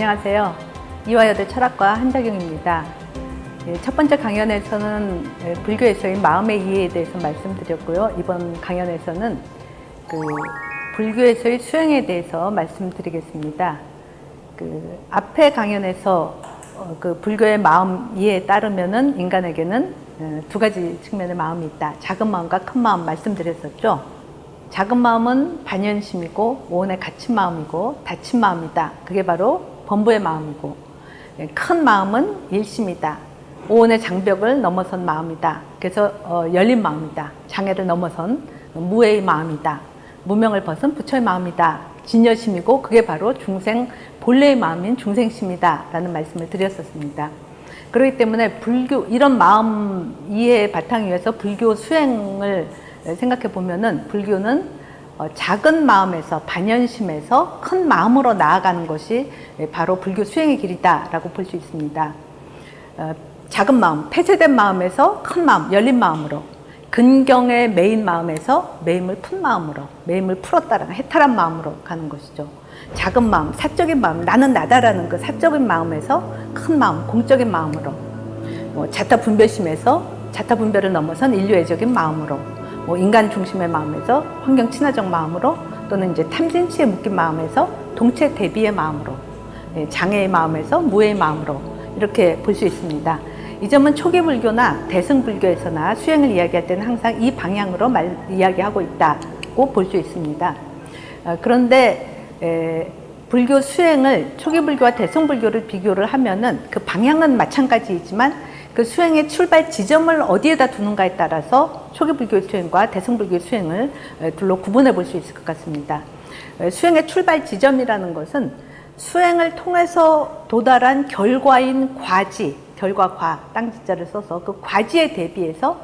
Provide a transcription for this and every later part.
안녕하세요. 이화여대 철학과 한자경입니다. 첫 번째 강연에서는 불교에서의 마음의 이해에 대해서 말씀드렸고요. 이번 강연에서는 불교에서의 수행에 대해서 말씀드리겠습니다. 앞에 강연에서 불교의 마음 이해에 따르면은 인간에게는 두 가지 측면의 마음이 있다. 작은 마음과 큰 마음 말씀드렸었죠. 작은 마음은 반연심이고 오온에 갇힌 마음이고 닫힌 마음이다. 그게 바로 범부의 마음이고, 큰 마음은 일심이다. 오온의 장벽을 넘어선 마음이다. 그래서 열린 마음이다. 장애를 넘어선 무의 마음이다. 무명을 벗은 부처의 마음이다. 진여심이고 그게 바로 중생 본래의 마음인 중생심이다 라는 말씀을 드렸었습니다. 그렇기 때문에 불교, 이런 마음 이해의 바탕 위에서 불교 수행을 생각해 보면은, 불교는 작은 마음에서, 반연심에서 큰 마음으로 나아가는 것이 바로 불교 수행의 길이다라고 볼 수 있습니다. 작은 마음, 폐쇄된 마음에서 큰 마음, 열린 마음으로, 근경의 매인 마음에서 매임을 푼 마음으로, 매임을 풀었다라는 해탈한 마음으로 가는 것이죠. 작은 마음, 사적인 마음, 나는 나다라는 그 사적인 마음에서 큰 마음, 공적인 마음으로, 자타 분별심에서 자타 분별을 넘어선 인류애적인 마음으로, 인간 중심의 마음에서 환경 친화적 마음으로, 또는 이제 탐진치에 묶인 마음에서 동체 대비의 마음으로, 장애의 마음에서 무의 마음으로 이렇게 볼 수 있습니다. 이 점은 초기 불교나 대승 불교에서나 수행을 이야기할 때는 항상 이 방향으로 이야기하고 있다고 볼 수 있습니다. 그런데 불교 수행을 초기 불교와 대승 불교를 비교를 하면은 그 방향은 마찬가지이지만 그 수행의 출발 지점을 어디에다 두는가에 따라서 초기 불교 수행과 대승 불교 수행을 둘로 구분해 볼 수 있을 것 같습니다. 수행의 출발 지점이라는 것은 수행을 통해서 도달한 결과인 과지, 결과 과, 땅지자를 써서 그 과지에 대비해서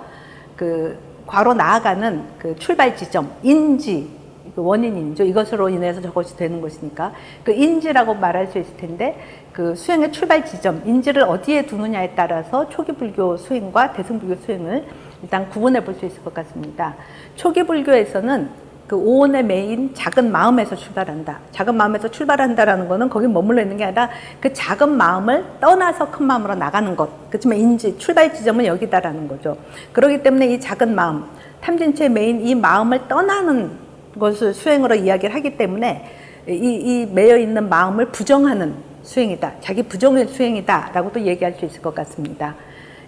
그 과로 나아가는 그 출발 지점, 인지, 그 원인이죠. 이것으로 인해서 저것이 되는 것이니까 그 인지라고 말할 수 있을 텐데, 그 수행의 출발 지점, 인지를 어디에 두느냐에 따라서 초기 불교 수행과 대승 불교 수행을 일단 구분해 볼 수 있을 것 같습니다. 초기 불교에서는 그 오온의 매인 작은 마음에서 출발한다. 작은 마음에서 출발한다라는 거는 거기 머물러 있는 게 아니라 그 작은 마음을 떠나서 큰 마음으로 나가는 것. 그렇지만 인지, 출발 지점은 여기다라는 거죠. 그렇기 때문에 이 작은 마음, 탐진체의 매인 이 마음을 떠나는 것을 수행으로 이야기를 하기 때문에 이 매여 있는 마음을 부정하는 수행이다. 자기 부정의 수행이다 라고 또 얘기할 수 있을 것 같습니다.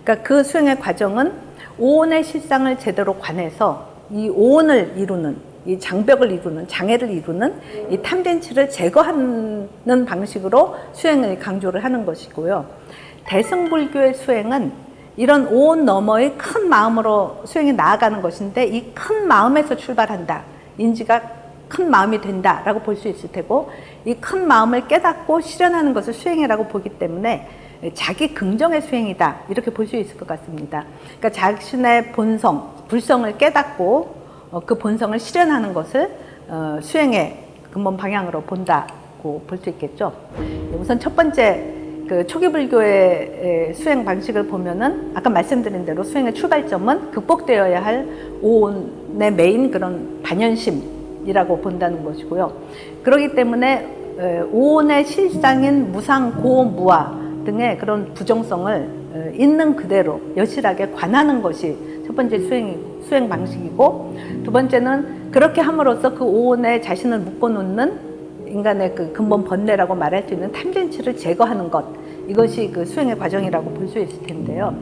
그러니까 그 수행의 과정은 오온의 실상을 제대로 관해서 이 오온을 이루는, 이 장벽을 이루는, 장애를 이루는 이 탐진치를 제거하는 방식으로 수행을 강조를 하는 것이고요. 대승불교의 수행은 이런 오온 너머의 큰 마음으로 수행이 나아가는 것인데, 이 큰 마음에서 출발한다. 인지가 큰 마음이 된다라고 볼 수 있을 테고, 이 큰 마음을 깨닫고 실현하는 것을 수행이라고 보기 때문에 자기 긍정의 수행이다 이렇게 볼 수 있을 것 같습니다. 그러니까 자신의 본성, 불성을 깨닫고 그 본성을 실현하는 것을 수행의 근본 방향으로 본다고 볼 수 있겠죠. 우선 첫 번째 그 초기 불교의 수행 방식을 보면은 아까 말씀드린 대로 수행의 출발점은 극복되어야 할 오온의 메인 그런 반연심이라고 본다는 것이고요. 그렇기 때문에 오온의 실상인 무상, 고, 무아 등의 그런 부정성을 있는 그대로 여실하게 관하는 것이 첫 번째 수행 방식이고, 두 번째는 그렇게 함으로써 그 오온에 자신을 묶어놓는 인간의 그 근본 번뇌라고 말할 수 있는 탐진치를 제거하는 것, 이것이 그 수행의 과정이라고 볼 수 있을 텐데요.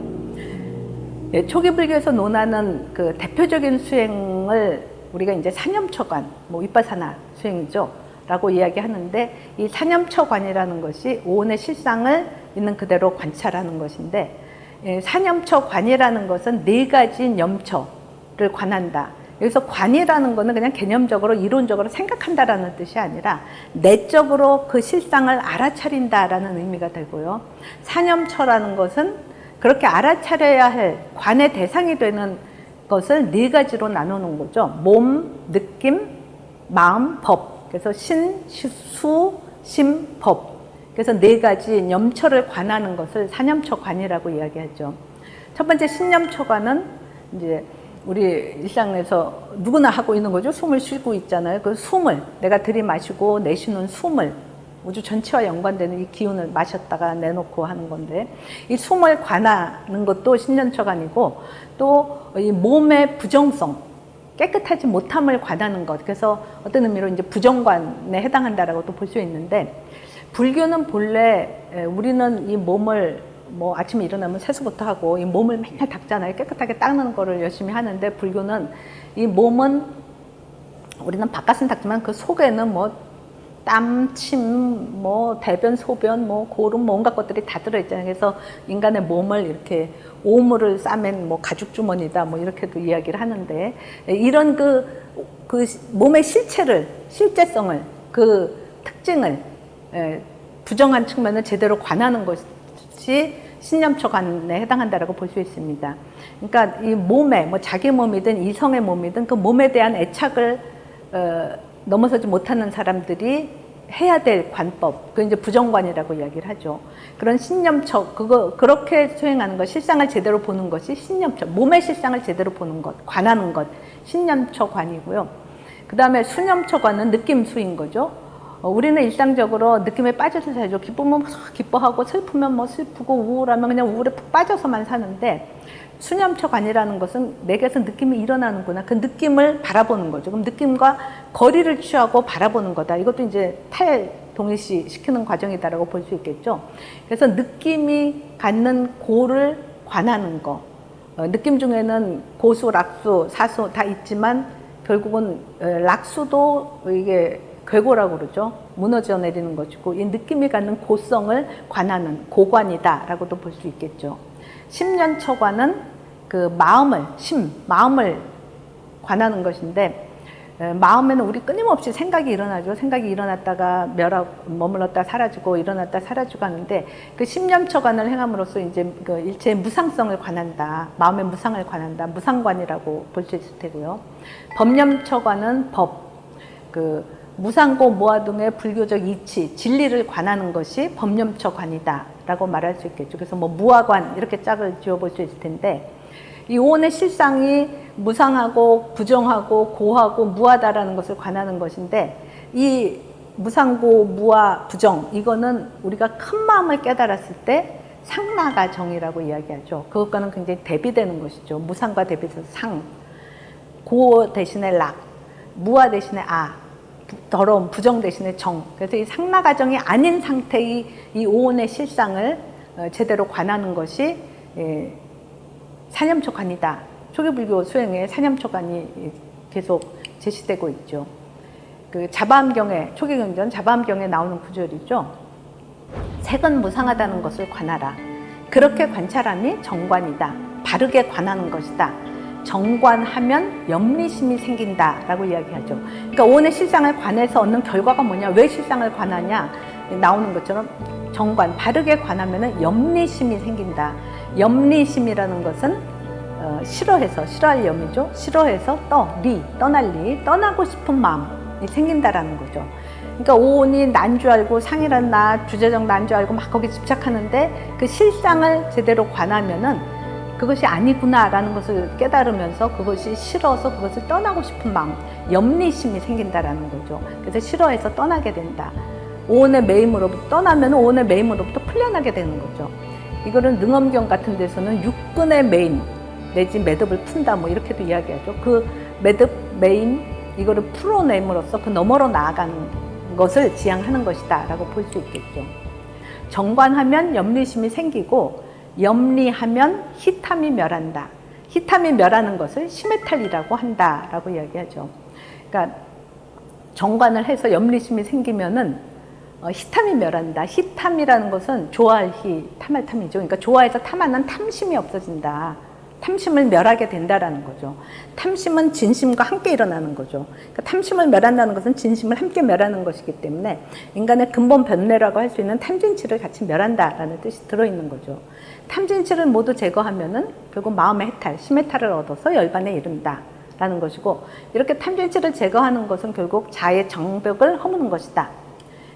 초기 불교에서 논하는 그 대표적인 수행을 우리가 이제 사념처관, 위파사나 수행이죠 라고 이야기하는데, 이 사념처관이라는 것이 오온의 실상을 있는 그대로 관찰하는 것인데, 사념처관이라는 것은 네 가지 염처를 관한다. 여기서 관이라는 것은 그냥 개념적으로 이론적으로 생각한다라는 뜻이 아니라 내적으로 그 실상을 알아차린다라는 의미가 되고요. 사념처라는 것은 그렇게 알아차려야 할 관의 대상이 되는 것을 네 가지로 나누는 거죠. 몸, 느낌, 마음, 법. 그래서 신, 수, 심, 법. 그래서 네 가지 염처를 관하는 것을 사념처관이라고 이야기하죠. 첫 번째 신념처관은 이제 우리 일상에서 누구나 하고 있는 거죠. 숨을 쉬고 있잖아요. 그 숨을, 내가 들이마시고 내쉬는 숨을 우주 전체와 연관되는 이 기운을 마셨다가 내놓고 하는 건데, 이 숨을 관하는 것도 신년초관이고, 또 이 몸의 부정성, 깨끗하지 못함을 관하는 것, 그래서 어떤 의미로 이제 부정관에 해당한다라고 또 볼 수 있는데, 불교는 본래 우리는 이 몸을 뭐 아침에 일어나면 세수부터 하고 이 몸을 맨날 닦잖아요. 깨끗하게 닦는 거를 열심히 하는데, 불교는 이 몸은 우리는 바깥은 닦지만 그 속에는 뭐 땀, 침, 뭐 대변, 소변, 뭐 고름, 뭐 온갖 것들이 다 들어있잖아요. 그래서 인간의 몸을 이렇게 오물을 싸맨 뭐 가죽 주머니다 뭐 이렇게도 이야기를 하는데, 이런 그 몸의 실제성을, 그 특징을 부정한 측면을 제대로 관하는 것이 신념초관에 해당한다라고 볼 수 있습니다. 그러니까 이 몸에, 뭐 자기 몸이든 이성의 몸이든 그 몸에 대한 애착을 넘어서지 못하는 사람들이 해야 될 관법, 그 이제 부정관이라고 이야기를 하죠. 그런 신념초, 그렇게 수행하는 것, 실상을 제대로 보는 것이 신념초, 몸의 실상을 제대로 보는 것, 관하는 것, 신념초관이고요. 그 다음에 수념초관은 느낌수인 거죠. 우리는 일상적으로 느낌에 빠져서 살죠. 기쁘면 기뻐하고, 슬프면 뭐 슬프고, 우울하면 그냥 우울에 푹 빠져서만 사는데, 수념초관이라는 것은 내게서 느낌이 일어나는구나, 그 느낌을 바라보는 거죠. 그럼 느낌과 거리를 취하고 바라보는 거다. 이것도 이제 탈동일시 시키는 과정이다라고 볼 수 있겠죠. 그래서 느낌이 갖는 고를 관하는 거, 느낌 중에는 고수, 락수, 사수 다 있지만 결국은 락수도 이게 괴고라고 그러죠. 무너져 내리는 것이고, 이 느낌이 갖는 고성을 관하는 고관이다라고도 볼 수 있겠죠. 심년초관은 그 마음을 관하는 것인데, 마음에는 우리 끊임없이 생각이 일어나죠. 생각이 일어났다가 머물렀다 사라지고, 일어났다 사라지고 하는데, 그 심년초관을 행함으로써 이제 그 일체의 무상성을 관한다, 마음의 무상을 관한다, 무상관이라고 볼 수 있을 테고요. 법념초관은 무상고 무아 등의 불교적 이치, 진리를 관하는 것이 법념초관이다 라고 말할 수 있겠죠. 그래서 뭐 무아관 이렇게 짝을 지어볼 수 있을 텐데, 이 오온의 실상이 무상하고 부정하고 고하고 무하다라는 것을 관하는 것인데, 이 무상고 무아 부정, 이거는 우리가 큰 마음을 깨달았을 때 상나가정이라고 이야기하죠. 그것과는 굉장히 대비되는 것이죠. 무상과 대비해서 상, 고 대신에 락, 무아 대신에 더러움, 부정 대신에 정. 그래서 이 상나가정이 아닌 상태의 이 오온의 실상을 제대로 관하는 것이 사념초관이다. 초기불교 수행에 사념초관이 계속 제시되고 있죠. 그 자바암경에, 초기경전 자바암경에 나오는 구절이죠. 색은 무상하다는 것을 관하라. 그렇게 관찰함이 정관이다. 바르게 관하는 것이다. 정관하면 염리심이 생긴다라고 이야기하죠. 그러니까 오온의 실상을 관해서 얻는 결과가 뭐냐, 왜 실상을 관하냐, 나오는 것처럼 정관, 바르게 관하면 염리심이 생긴다. 염리심이라는 것은 싫어할 염이죠. 싫어해서 떠나고 싶은 마음이 생긴다라는 거죠. 그러니까 오온이 난 줄 알고, 상이란 나, 주제적 난 줄 알고 막 거기 집착하는데, 그 실상을 제대로 관하면은 그것이 아니구나라는 것을 깨달으면서 그것이 싫어서 그것을 떠나고 싶은 마음, 염리심이 생긴다라는 거죠. 그래서 싫어해서 떠나게 된다. 오온의 매임으로부터 떠나면 오온의 매임으로부터 풀려나게 되는 거죠. 이거는 능엄경 같은 데서는 육근의 매임 내지 매듭을 푼다 뭐 이렇게도 이야기하죠. 그 매듭, 매임 이거를 풀어냄으로써 그 너머로 나아가는 것을 지향하는 것이다 라고 볼 수 있겠죠. 정관하면 염리심이 생기고, 염리하면 희탐이 멸한다. 희탐이 멸하는 것을 심해탈이라고 한다라고 이야기하죠. 그러니까 정관을 해서 염리심이 생기면은 희탐이 멸한다. 희탐이라는 것은 좋아할 희, 탐할 탐이죠. 그러니까 좋아해서 탐하는 탐심이 없어진다. 탐심을 멸하게 된다라는 거죠. 탐심은 진심과 함께 일어나는 거죠. 그러니까 탐심을 멸한다는 것은 진심을 함께 멸하는 것이기 때문에 인간의 근본 변례라고 할 수 있는 탐진치를 같이 멸한다라는 뜻이 들어있는 거죠. 탐진치를 모두 제거하면은 결국 마음의 해탈, 심해탈을 얻어서 열반에 이른다라는 것이고, 이렇게 탐진치를 제거하는 것은 결국 자의 장벽을 허무는 것이다.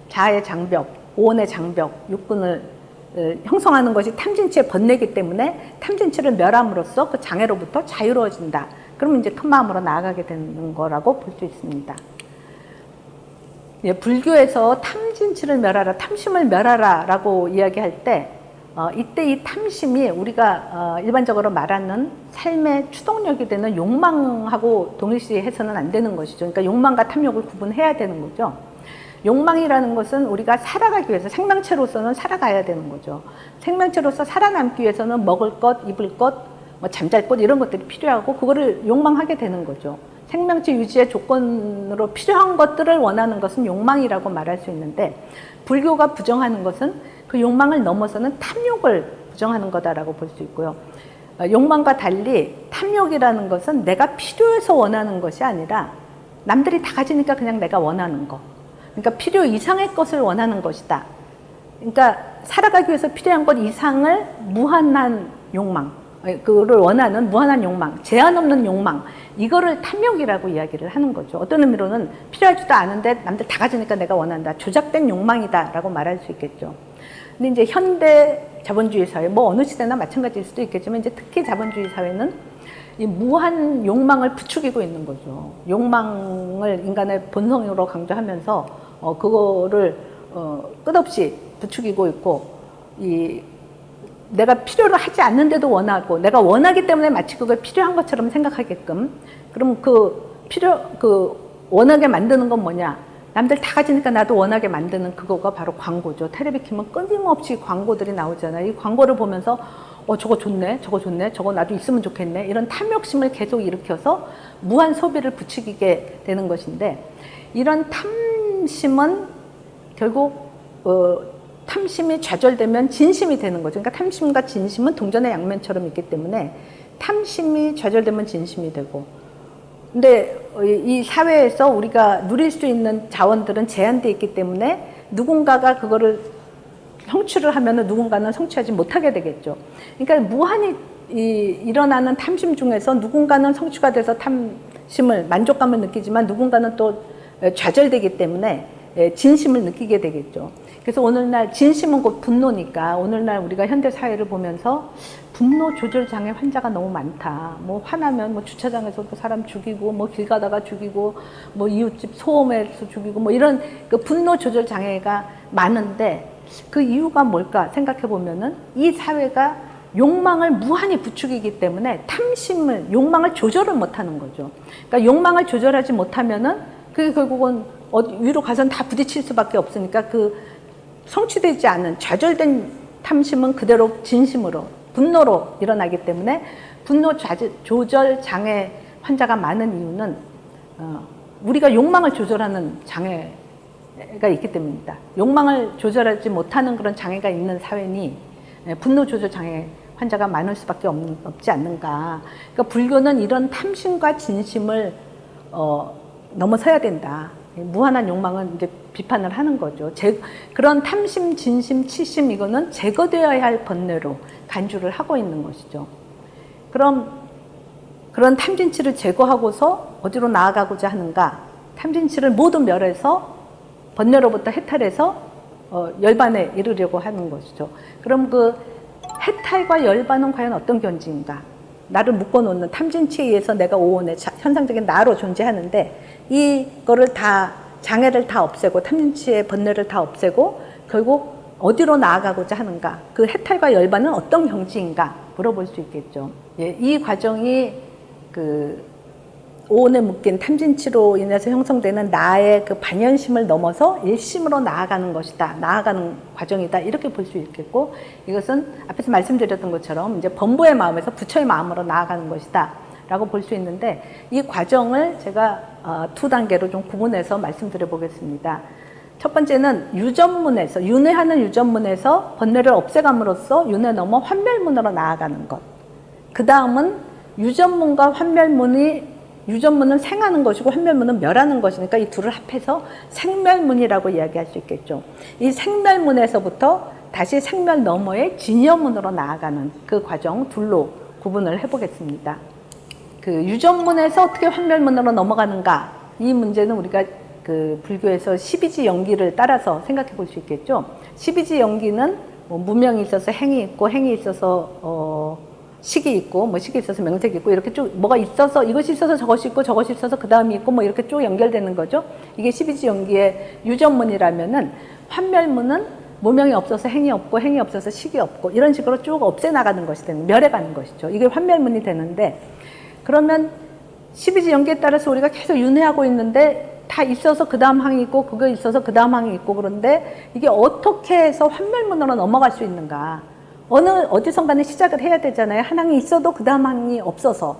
자의 장벽, 오온의 장벽, 육군을 형성하는 것이 탐진치의 번뇌이기 때문에 탐진치를 멸함으로써 그 장애로부터 자유로워진다. 그러면 이제 큰 마음으로 나아가게 되는 거라고 볼 수 있습니다. 예, 불교에서 탐진치를 멸하라, 탐심을 멸하라라고 이야기할 때 이때 이 탐심이 우리가 일반적으로 말하는 삶의 추동력이 되는 욕망하고 동일시해서는 안 되는 것이죠. 그러니까 욕망과 탐욕을 구분해야 되는 거죠. 욕망이라는 것은 우리가 살아가기 위해서 생명체로서는 살아가야 되는 거죠. 생명체로서 살아남기 위해서는 먹을 것, 입을 것, 뭐 잠잘 것 이런 것들이 필요하고 그거를 욕망하게 되는 거죠. 생명체 유지의 조건으로 필요한 것들을 원하는 것은 욕망이라고 말할 수 있는데 불교가 부정하는 것은 그 욕망을 넘어서는 탐욕을 부정하는 거다라고 볼 수 있고요. 욕망과 달리 탐욕이라는 것은 내가 필요해서 원하는 것이 아니라 남들이 다 가지니까 그냥 내가 원하는 거. 그러니까 필요 이상의 것을 원하는 것이다. 그러니까 살아가기 위해서 필요한 것 이상을 무한한 욕망, 그를 원하는 무한한 욕망, 제한 없는 욕망, 이거를 탐욕이라고 이야기를 하는 거죠. 어떤 의미로는 필요하지도 않은데 남들 다 가지니까 내가 원한다. 조작된 욕망이다라고 말할 수 있겠죠. 근데 이제 현대 자본주의 사회, 뭐 어느 시대나 마찬가지일 수도 있겠지만 이제 특히 자본주의 사회는 이 무한 욕망을 부추기고 있는 거죠. 욕망을 인간의 본성으로 강조하면서 그거를 끝없이 부추기고 있고 내가 필요로 하지 않는데도 원하고 내가 원하기 때문에 마치 그걸 필요한 것처럼 생각하게끔 그럼 원하게 만드는 건 뭐냐? 남들 다 가지니까 나도 원하게 만드는 그거가 바로 광고죠. 텔레비 키면 끊임없이 광고들이 나오잖아요. 이 광고를 보면서 저거 좋네, 저거 좋네, 저거 나도 있으면 좋겠네. 이런 탐욕심을 계속 일으켜서 무한 소비를 부추기게 되는 것인데 이런 탐심은 결국 탐심이 좌절되면 진심이 되는 거죠. 그러니까 탐심과 진심은 동전의 양면처럼 있기 때문에 탐심이 좌절되면 진심이 되고 근데 이 사회에서 우리가 누릴 수 있는 자원들은 제한되어 있기 때문에 누군가가 그거를 성취를 하면은 누군가는 성취하지 못하게 되겠죠. 그러니까 무한히 일어나는 탐심 중에서 누군가는 성취가 돼서 탐심을 만족감을 느끼지만 누군가는 또 좌절되기 때문에 진심을 느끼게 되겠죠. 그래서 오늘날 진심은 곧 분노니까 오늘날 우리가 현대 사회를 보면서 분노 조절 장애 환자가 너무 많다. 뭐 화나면 뭐 주차장에서도 사람 죽이고 뭐 길 가다가 죽이고 뭐 이웃집 소음에서 죽이고 뭐 이런 그 분노 조절 장애가 많은데 그 이유가 뭘까 생각해 보면은 이 사회가 욕망을 무한히 부추기기 때문에 욕망을 조절을 못하는 거죠. 그러니까 욕망을 조절하지 못하면은 그게 결국은 위로 가서는 다 부딪힐 수밖에 없으니까 그 성취되지 않은 좌절된 탐심은 그대로 진심으로 분노로 일어나기 때문에 분노 조절 장애 환자가 많은 이유는 우리가 욕망을 조절하는 장애가 있기 때문입니다. 욕망을 조절하지 못하는 그런 장애가 있는 사회니 분노 조절 장애 환자가 많을 수밖에 없지 않는가. 그러니까 불교는 이런 탐심과 진심을 넘어서야 된다. 무한한 욕망은 이제 비판을 하는 거죠. 그런 탐심, 진심, 치심 이거는 제거되어야 할 번뇌로 간주를 하고 있는 것이죠. 그럼 그런 탐진치를 제거하고서 어디로 나아가고자 하는가? 탐진치를 모두 멸해서 번뇌로부터 해탈해서 열반에 이르려고 하는 것이죠. 그럼 그 해탈과 열반은 과연 어떤 견지인가? 나를 묶어놓는 탐진치에 의해서 내가 오온의 현상적인 나로 존재하는데 이거를 다 장애를 다 없애고 탐진치의 번뇌를 다 없애고 결국 어디로 나아가고자 하는가? 그 해탈과 열반은 어떤 경지인가? 물어볼 수 있겠죠. 예, 이 과정이 그 오온에 묶인 탐진치로 인해서 형성되는 나의 그 반연심을 넘어서 일심으로 나아가는 것이다. 나아가는 과정이다. 이렇게 볼 수 있겠고 이것은 앞에서 말씀드렸던 것처럼 이제 범부의 마음에서 부처의 마음으로 나아가는 것이다. 라고 볼 수 있는데 이 과정을 제가 두 단계로 좀 구분해서 말씀드려 보겠습니다. 첫 번째는 유전문에서 윤회하는 유전문에서 번뇌를 없애감으로써 윤회 넘어 환멸문으로 나아가는 것. 그 다음은 유전문과 유전문은 생하는 것이고 환멸문은 멸하는 것이니까 이 둘을 합해서 생멸문이라고 이야기할 수 있겠죠. 이 생멸문에서부터 다시 생멸 너머의 진여문으로 나아가는 그 과정 둘로 구분을 해보겠습니다. 그 유전문에서 어떻게 환멸문으로 넘어가는가? 이 문제는 우리가 그 불교에서 12지 연기를 따라서 생각해 볼 수 있겠죠. 12지 연기는 뭐 무명이 있어서 행이 있고 행이 있어서 식이 있고 뭐 식이 있어서 명색이 있고 이렇게 쭉 뭐가 있어서 이것이 있어서 저것이 있고 저것이 있어서 그 다음이 있고 뭐 이렇게 쭉 연결되는 거죠. 이게 12지연기의 유전문이라면은 환멸문은 모명이 없어서 행이 없고 행이 없어서 식이 없고 이런 식으로 쭉 없애 나가는 것이 되는 멸해가는 것이죠. 이게 환멸문이 되는데 그러면 12지연기에 따라서 우리가 계속 윤회하고 있는데 다 있어서 그 다음 항이 있고 그거 있어서 그 다음 항이 있고 그런데 이게 어떻게 해서 환멸문으로 넘어갈 수 있는가. 어디선가는 시작을 해야 되잖아요. 한 항이 있어도 그 다음 항이 없어서.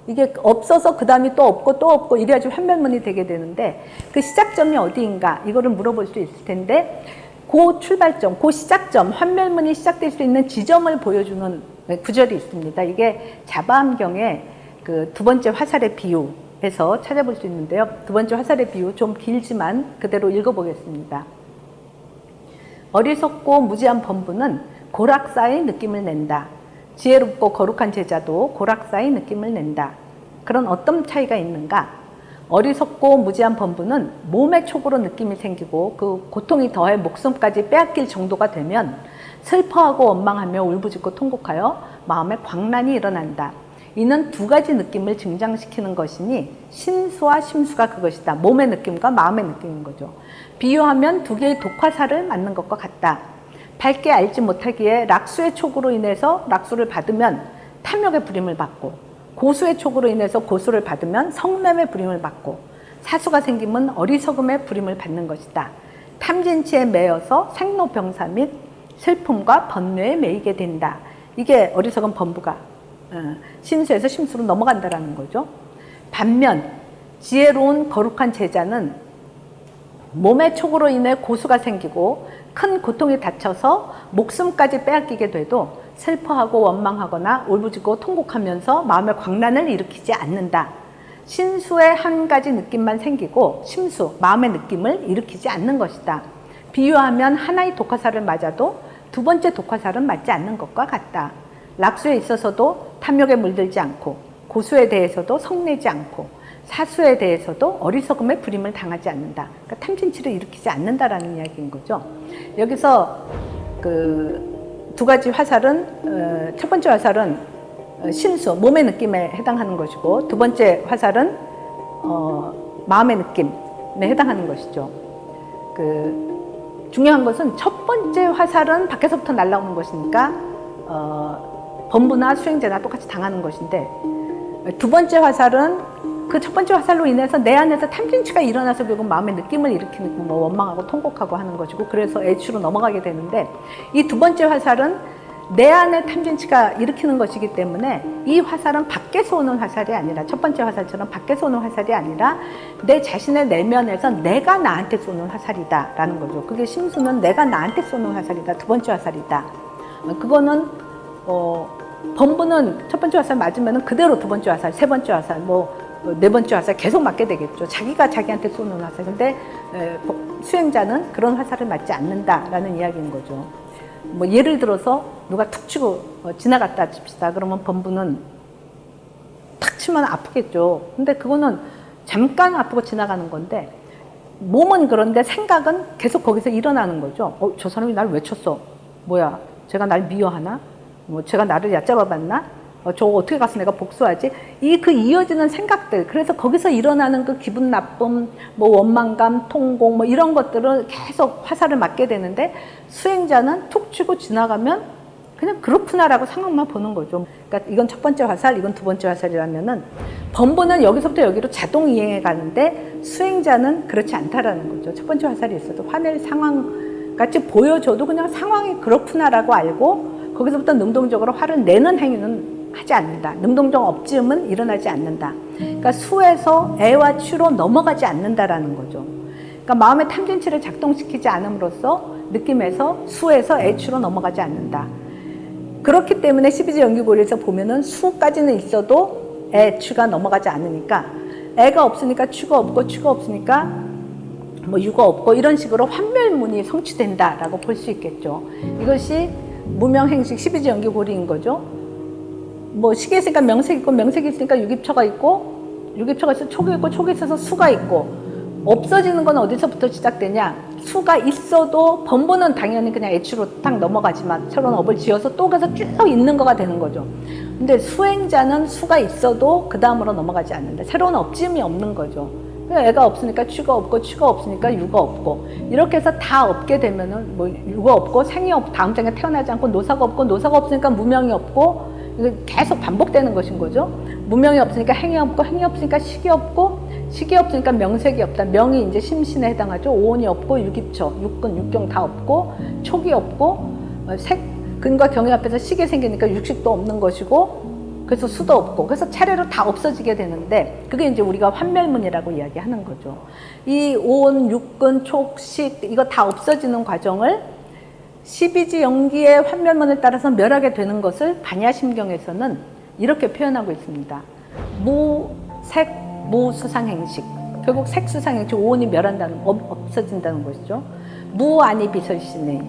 이게 없어서 그 다음이 또 없고 이래야지 환멸문이 되게 되는데 그 시작점이 어디인가 이거를 물어볼 수 있을 텐데 그 출발점, 그 시작점, 환멸문이 시작될 수 있는 지점을 보여주는 구절이 있습니다. 이게 자바암경의 그 두 번째 화살의 비유에서 찾아볼 수 있는데요. 두 번째 화살의 비유 좀 길지만 그대로 읽어보겠습니다. 어리석고 무지한 범부는 고락사의 느낌을 낸다. 지혜롭고 거룩한 제자도 고락사의 느낌을 낸다. 그런 어떤 차이가 있는가? 어리석고 무지한 범부는 몸의 촉으로 느낌이 생기고 그 고통이 더해 목숨까지 빼앗길 정도가 되면 슬퍼하고 원망하며 울부짖고 통곡하여 마음에 광란이 일어난다. 이는 두 가지 느낌을 증장시키는 것이니 신수와 심수가 그것이다. 몸의 느낌과 마음의 느낌인 거죠. 비유하면 두 개의 독화살을 맞는 것과 같다. 밝게 알지 못하기에 락수의 촉으로 인해서 락수를 받으면 탐욕의 부림을 받고 고수의 촉으로 인해서 고수를 받으면 성냄의 부림을 받고 사수가 생기면 어리석음의 부림을 받는 것이다. 탐진치에 매여서 생로병사 및 슬픔과 번뇌에 매이게 된다. 이게 어리석은 범부가 심수에서 심수로 넘어간다라는 거죠. 반면 지혜로운 거룩한 제자는 몸의 촉으로 인해 고수가 생기고 큰 고통이 닥쳐서 목숨까지 빼앗기게 돼도 슬퍼하고 원망하거나 울부짖고 통곡하면서 마음의 광란을 일으키지 않는다. 신수의 한 가지 느낌만 생기고 심수, 마음의 느낌을 일으키지 않는 것이다. 비유하면 하나의 독화살을 맞아도 두 번째 독화살은 맞지 않는 것과 같다. 락수에 있어서도 탐욕에 물들지 않고 고수에 대해서도 성내지 않고 사수에 대해서도 어리석음의 부림을 당하지 않는다. 그러니까 탐진치를 일으키지 않는다라는 이야기인 거죠. 여기서 그 두 가지 화살은 첫 번째 화살은 심수, 몸의 느낌에 해당하는 것이고 두 번째 화살은 마음의 느낌에 해당하는 것이죠. 그 중요한 것은 첫 번째 화살은 밖에서부터 날아오는 것이니까 범부나 수행자나 똑같이 당하는 것인데 두 번째 화살은 그 첫 번째 화살로 인해서 내 안에서 탐진치가 일어나서 결국 마음의 느낌을 일으키는 뭐 원망하고 통곡하고 하는 것이고 그래서 애추로 넘어가게 되는데 이 두 번째 화살은 내 안에 탐진치가 일으키는 것이기 때문에 이 화살은 밖에서 오는 화살이 아니라 첫 번째 화살처럼 밖에서 오는 화살이 아니라 내 자신의 내면에서 내가 나한테 쏘는 화살이다 라는 거죠. 그게 심수는 내가 나한테 쏘는 화살이다. 두 번째 화살이다. 그거는 범부는 첫 번째 화살 맞으면 그대로 두 번째 화살, 세 번째 화살, 네 번째 화살 계속 맞게 되겠죠. 자기가 자기한테 쏘는 화살. 근데 수행자는 그런 화살을 맞지 않는다라는 이야기인 거죠. 뭐 예를 들어서 누가 툭 치고 지나갔다 칩시다. 그러면 범부는 탁 치면 아프겠죠. 근데 그거는 잠깐 아프고 지나가는 건데 몸은 그런데 생각은 계속 거기서 일어나는 거죠. 저 사람이 날 왜 쳤어? 뭐야? 제가 날 미워하나? 뭐 제가 나를 얕잡아봤나? 저거 어떻게 가서 내가 복수하지? 그 이어지는 생각들, 그래서 거기서 일어나는 그 기분 나쁨, 뭐 원망감, 통곡, 뭐 이런 것들을 계속 화살을 맞게 되는데 수행자는 툭 치고 지나가면 그냥 그렇구나라고 상황만 보는 거죠. 그러니까 이건 첫 번째 화살, 이건 두 번째 화살이라면은 범부는 여기서부터 여기로 자동 이행해 가는데 수행자는 그렇지 않다라는 거죠. 첫 번째 화살이 있어도 화낼 상황 같이 보여줘도 그냥 상황이 그렇구나라고 알고 거기서부터 능동적으로 화를 내는 행위는 하지 않는다. 능동적 억지음은 일어나지 않는다. 그러니까 수에서 애와 추로 넘어가지 않는다라는 거죠. 그러니까 마음의 탐진치를 작동시키지 않음으로써 느낌에서 수에서 애, 추로 넘어가지 않는다. 그렇기 때문에 12지연기고리에서 보면은 수까지는 있어도 애, 추가 넘어가지 않으니까 애가 없으니까 추가 없고 추가 없으니까 뭐 유가 없고 이런 식으로 환멸문이 성취된다라고 볼 수 있겠죠. 이것이 무명행식 12지연기고리인 거죠. 뭐 식이 있으니까 명색이 있고 명색이 있으니까 유깁처가 있고 유깁처가 있어서 촉이 있고 촉이 있어서 수가 있고 없어지는 건 어디서부터 시작되냐? 수가 있어도 범부는 당연히 그냥 애추로 딱 넘어가지만 서로는 업을 지어서 또 가서 쭉 있는 거가 되는 거죠. 근데 수행자는 수가 있어도 그 다음으로 넘어가지 않는다. 새로운 업짐이 없는 거죠. 애가 없으니까 취가 없고, 취가 없으니까 유가 없고, 이렇게 해서 다 없게 되면은 뭐 유가 없고 생이 없고 다음 생에 태어나지 않고 노사가 없고, 노사가 없으니까 무명이 없고, 이게 계속 반복되는 것인 거죠. 무명이 없으니까 행이 없고, 행이 없으니까 식이 없고, 식이 없으니까 명색이 없다. 명이 이제 심신에 해당하죠. 오온이 없고, 육입초, 육근, 육경 다 없고, 촉이 없고, 색, 근과 경이 앞에서 식이 생기니까 육식도 없는 것이고, 그래서 수도 없고, 그래서 차례로 다 없어지게 되는데, 그게 이제 우리가 환멸문이라고 이야기하는 거죠. 이 오온, 육근, 촉, 식, 이거 다 없어지는 과정을 12지 영기의 환멸문을 따라서 멸하게 되는 것을 반야심경에서는 이렇게 표현하고 있습니다. 무, 색, 무, 수상행식. 결국 색, 수상행식, 오온이 멸한다는, 없어진다는 것이죠. 무, 아니, 비설신의,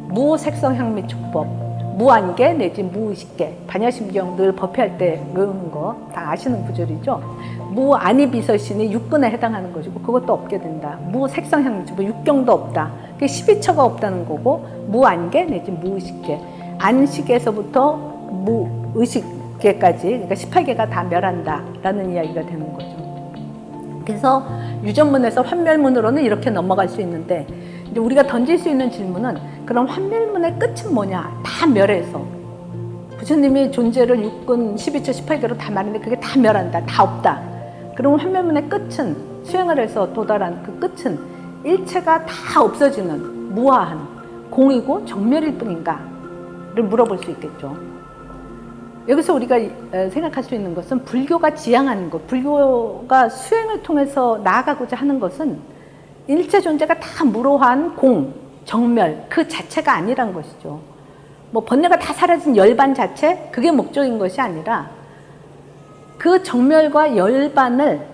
무, 색성, 향미, 촉법, 무안개 내지 무의식계. 반야심경 늘 법회할 때 외우는 거 다 아시는 구절이죠. 무아니비설신이 육근에 해당하는 것이고 그것도 없게 된다. 무색성향미촉, 육경도 없다. 그게 12처가 없다는 거고, 무안개 내지 무의식계. 안식에서부터 무의식계까지, 그러니까 18개가 다 멸한다라는 이야기가 되는 거죠. 그래서 유전문에서 환멸문으로는 이렇게 넘어갈 수 있는데, 이제 우리가 던질 수 있는 질문은, 그럼 환멸문의 끝은 뭐냐? 다 멸해서 부처님이 존재를 육근 12처 18개로 다 말했는데 그게 다 멸한다, 다 없다. 그럼 환멸문의 끝은, 수행을 해서 도달한 그 끝은 일체가 다 없어지는 무아한 공이고 정멸일 뿐인가를 물어볼 수 있겠죠. 여기서 우리가 생각할 수 있는 것은, 불교가 지향하는 것, 불교가 수행을 통해서 나아가고자 하는 것은 일체 존재가 다 무로한 공, 정멸 그 자체가 아니란 것이죠. 뭐 번뇌가 다 사라진 열반 자체, 그게 목적인 것이 아니라 그 정멸과 열반을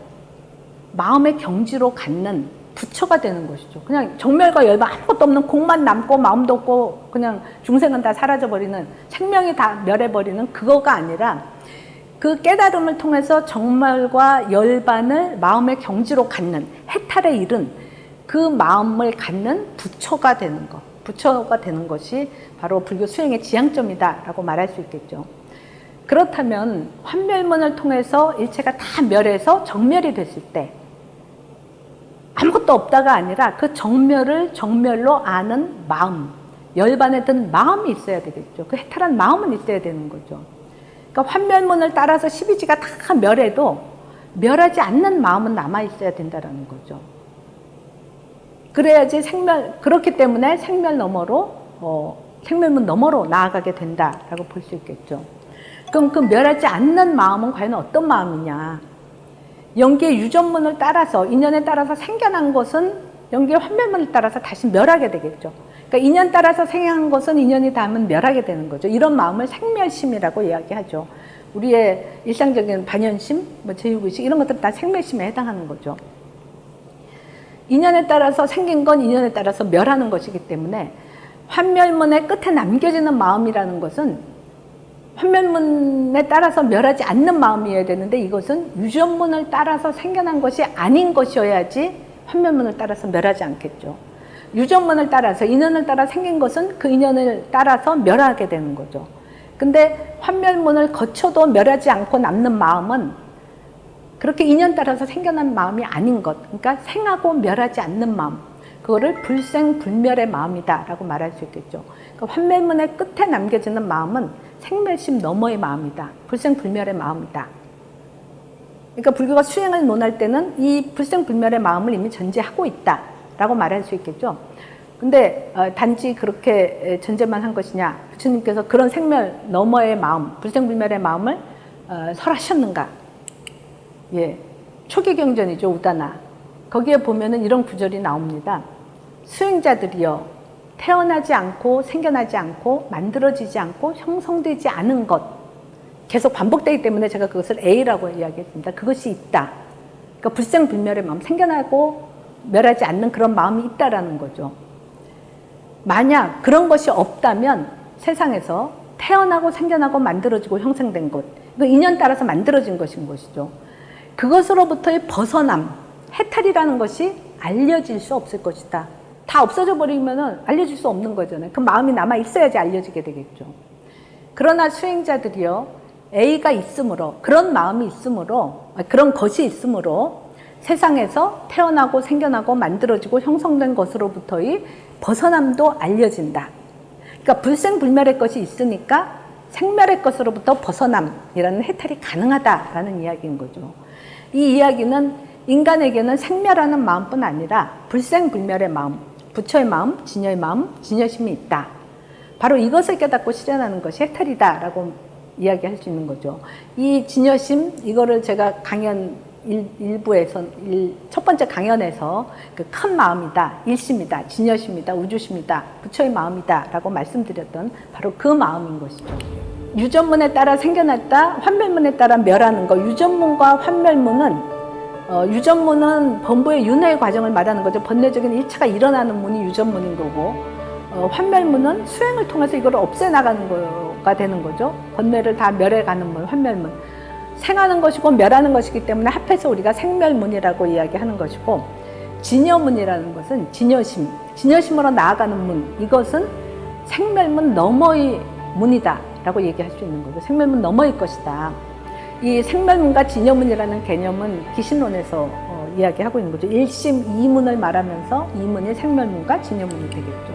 마음의 경지로 갖는 부처가 되는 것이죠. 그냥 정멸과 열반 아무것도 없는 공만 남고 마음도 없고 그냥 중생은 다 사라져버리는, 생명이 다 멸해버리는 그거가 아니라, 그 깨달음을 통해서 정멸과 열반을 마음의 경지로 갖는, 해탈에 이른 그 마음을 갖는 부처가 되는 것, 부처가 되는 것이 바로 불교 수행의 지향점이다라고 말할 수 있겠죠. 그렇다면 환멸문을 통해서 일체가 다 멸해서 정멸이 됐을 때, 아무것도 없다가 아니라 그 정멸을 정멸로 아는 마음, 열반에 든 마음이 있어야 되겠죠. 그 해탈한 마음은 있어야 되는 거죠. 그러니까 환멸문을 따라서 12지가 다 멸해도 멸하지 않는 마음은 남아 있어야 된다는 거죠. 그래야지 그렇기 때문에 생멸 너머로, 생멸문 너머로 나아가게 된다라고 볼 수 있겠죠. 그럼 그 멸하지 않는 마음은 과연 어떤 마음이냐? 영기의 유전문을 따라서, 인연에 따라서 생겨난 것은 영기의 환멸문을 따라서 다시 멸하게 되겠죠. 그러니까 인연 따라서 생겨난 것은 인연이 닿으면 멸하게 되는 거죠. 이런 마음을 생멸심이라고 이야기하죠. 우리의 일상적인 반연심, 뭐 제육의식 이런 것들은 다 생멸심에 해당하는 거죠. 인연에 따라서 생긴 건 인연에 따라서 멸하는 것이기 때문에, 환멸문의 끝에 남겨지는 마음이라는 것은 환멸문에 따라서 멸하지 않는 마음이어야 되는데, 이것은 유전문을 따라서 생겨난 것이 아닌 것이어야지 환멸문을 따라서 멸하지 않겠죠. 유전문을 따라서, 인연을 따라 생긴 것은 그 인연을 따라서 멸하게 되는 거죠. 근데 환멸문을 거쳐도 멸하지 않고 남는 마음은 그렇게 인연 따라서 생겨난 마음이 아닌 것, 그러니까 생하고 멸하지 않는 마음, 그거를 불생불멸의 마음이다 라고 말할 수 있겠죠. 그러니까 환멸문의 끝에 남겨지는 마음은 생멸심 너머의 마음이다, 불생불멸의 마음이다. 그러니까 불교가 수행을 논할 때는 이 불생불멸의 마음을 이미 전제하고 있다 라고 말할 수 있겠죠. 근데 단지 그렇게 전제만 한 것이냐, 부처님께서 그런 생멸 너머의 마음, 불생불멸의 마음을 설하셨는가? 예, 초기경전이죠. 우다나. 거기에 보면은 이런 구절이 나옵니다. 수행자들이여, 태어나지 않고 생겨나지 않고 만들어지지 않고 형성되지 않은 것, 계속 반복되기 때문에 제가 그것을 A라고 이야기했습니다. 그것이 있다. 그러니까 불생불멸의 마음, 생겨나고 멸하지 않는 그런 마음이 있다라는 거죠. 만약 그런 것이 없다면 세상에서 태어나고 생겨나고 만들어지고 형성된 것, 그 인연 따라서 만들어진 것인 것이죠. 그것으로부터의 벗어남, 해탈이라는 것이 알려질 수 없을 것이다. 다 없어져 버리면 알려질 수 없는 거잖아요. 그 마음이 남아 있어야지 알려지게 되겠죠. 그러나 수행자들이요, A가 있으므로, 그런 마음이 있으므로, 그런 것이 있으므로 세상에서 태어나고 생겨나고 만들어지고 형성된 것으로부터의 벗어남도 알려진다. 그러니까 불생불멸의 것이 있으니까 생멸의 것으로부터 벗어남이라는 해탈이 가능하다라는 이야기인 거죠. 이 이야기는 인간에게는 생멸하는 마음뿐 아니라 불생불멸의 마음, 부처의 마음, 진여의 마음, 진여심이 있다. 바로 이것을 깨닫고 실현하는 것이 해탈이다라고 이야기할 수 있는 거죠. 이 진여심, 이거를 제가 강연 일부에서, 첫 번째 강연에서 그 큰 마음이다, 일심이다, 진여심이다, 우주심이다, 부처의 마음이다 라고 말씀드렸던 바로 그 마음인 것이죠. 유전문에 따라 생겨났다, 환멸문에 따라 멸하는 거. 유전문과 환멸문은, 유전문은 번부의 윤회의 과정을 말하는 거죠. 번뇌적인 일차가 일어나는 문이 유전문인 거고, 환멸문은 수행을 통해서 이걸 없애나가는 거가 되는 거죠. 번뇌를 다 멸해가는 문, 환멸문. 생하는 것이고 멸하는 것이기 때문에 합해서 우리가 생멸문이라고 이야기하는 것이고, 진여문이라는 것은 진여심, 진여심으로 나아가는 문, 이것은 생멸문 너머의 문이다 라고 얘기할 수 있는 거죠. 생멸문 너머의 것이다. 이 생멸문과 진여문이라는 개념은 기신론에서 이야기하고 있는 거죠. 일심 이문을 말하면서 이문이 생멸문과 진여문이 되겠죠.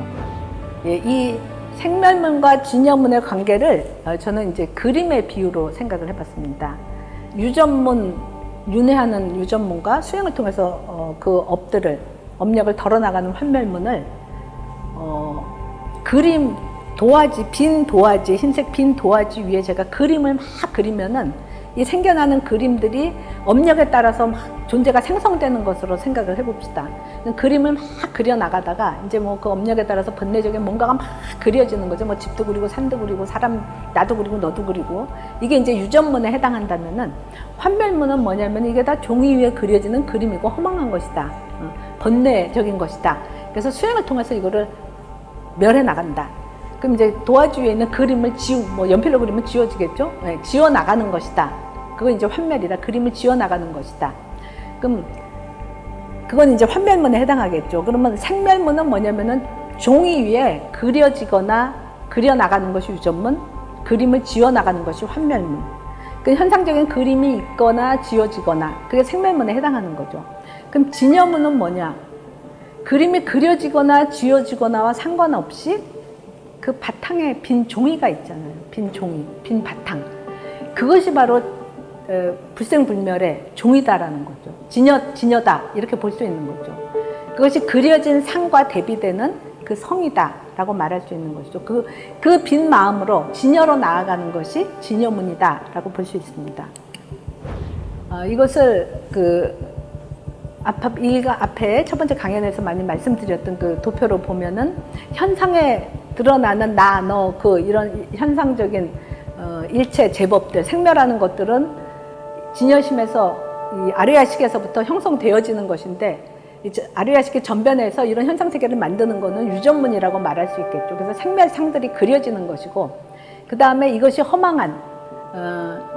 예, 이 생멸문과 진여문의 관계를 저는 이제 그림의 비유로 생각을 해봤습니다. 유전문, 윤회하는 유전문과 수행을 통해서 그 업력을 덜어나가는 환멸문을 그림, 도화지, 빈 도화지, 흰색 빈 도화지 위에 제가 그림을 막 그리면은 이 생겨나는 그림들이 업력에 따라서 막 존재가 생성되는 것으로 생각을 해봅시다. 그림을 막 그려나가다가 이제 뭐 그 업력에 따라서 번뇌적인 뭔가가 막 그려지는 거죠. 뭐 집도 그리고 산도 그리고 사람, 나도 그리고 너도 그리고. 이게 이제 유전문에 해당한다면은 환멸문은 뭐냐면 이게 다 종이 위에 그려지는 그림이고 허망한 것이다. 번뇌적인 것이다. 그래서 수행을 통해서 이거를 멸해 나간다. 그럼 이제 도화지 위에 있는 그림을 뭐 연필로 그리면 지워지겠죠? 네, 지워 나가는 것이다. 그건 이제 환멸이다. 그림을 지워 나가는 것이다. 그럼 그건 이제 환멸문에 해당하겠죠. 그러면 생멸문은 뭐냐면은 종이 위에 그려지거나 그려 나가는 것이 유전문, 그림을 지워 나가는 것이 환멸문. 그 현상적인 그림이 있거나 지워지거나 그게 생멸문에 해당하는 거죠. 그럼 진여문은 뭐냐? 그림이 그려지거나 지워지거나와 상관없이 그 바탕에 빈 종이가 있잖아요. 빈 종이, 빈 바탕. 그것이 바로 불생불멸의 종이다라는 거죠. 진여다 이렇게 볼 수 있는 거죠. 그것이 그려진 상과 대비되는 그 성이다라고 말할 수 있는 것이죠. 그 빈 마음으로 진여로 나아가는 것이 진여문이다라고 볼 수 있습니다. 이것을 앞에 첫 번째 강연에서 많이 말씀드렸던 그 도표로 보면은 현상에 드러나는 나, 너, 이런 현상적인 일체 제법들, 생멸하는 것들은 진여심에서 이 아르야식에서부터 형성되어지는 것인데, 이제 아르야식의 전변에서 이런 현상 세계를 만드는 것은 유전문이라고 말할 수 있겠죠. 그래서 생멸상들이 그려지는 것이고, 그 다음에 이것이 허망한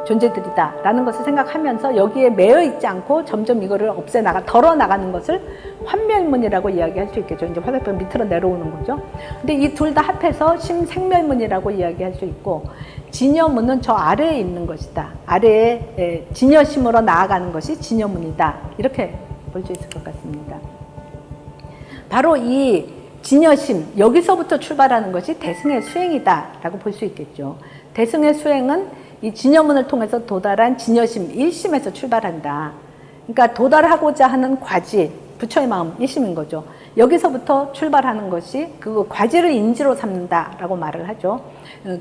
존재들이다라는 것을 생각하면서 여기에 매여 있지 않고 점점 이거를 덜어나가는 것을 환멸문이라고 이야기할 수 있겠죠. 이제 화살표 밑으로 내려오는 거죠. 근데 이 둘 다 합해서 심생멸문이라고 이야기할 수 있고, 진여문은 저 아래에 있는 것이다. 아래에 진여심으로 나아가는 것이 진여문이다. 이렇게 볼 수 있을 것 같습니다. 바로 이 진여심, 여기서부터 출발하는 것이 대승의 수행이다라고 볼 수 있겠죠. 대승의 수행은 이 진여문을 통해서 도달한 진여심, 일심에서 출발한다. 그러니까 도달하고자 하는 과지, 부처의 마음, 일심인 거죠. 여기서부터 출발하는 것이 그 과지를 인지로 삼는다라고 말을 하죠.